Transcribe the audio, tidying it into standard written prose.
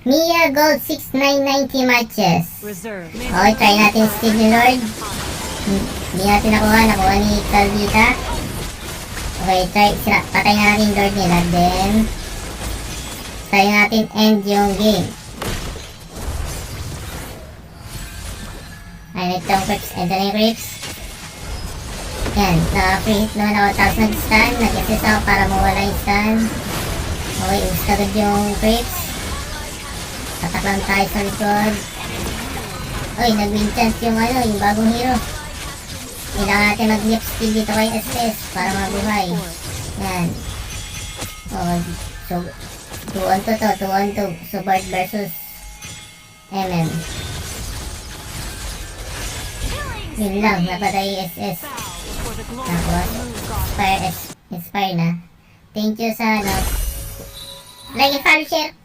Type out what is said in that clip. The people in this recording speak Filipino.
Mia Gold 6990 matches. Reserve. Okay, try natin Steel ni Lord. Hindi natin nakuha ni Calvita. Okay, patay na natin Lord nila. Then, try natin end yung game. Ay, nagtong creeps. End na yung creeps. Yan, naka-free hit naman ako. Tapos nag-stun. Nag-assist ako para mawala yung stun. Okay, ubus agad yung creeps. Tatak lang tayo sa likod. Uy, nag-win chance yung yung bagong hero. Kailangan natin mag-lip skill dito kay SS para mabuhay. Yan. Oh, so 2-on-2 to, 2-on-2. Subard versus MM. Yun lang, napatay yung SS. Tapos, Inspire na. Thank you sa like and follow, share.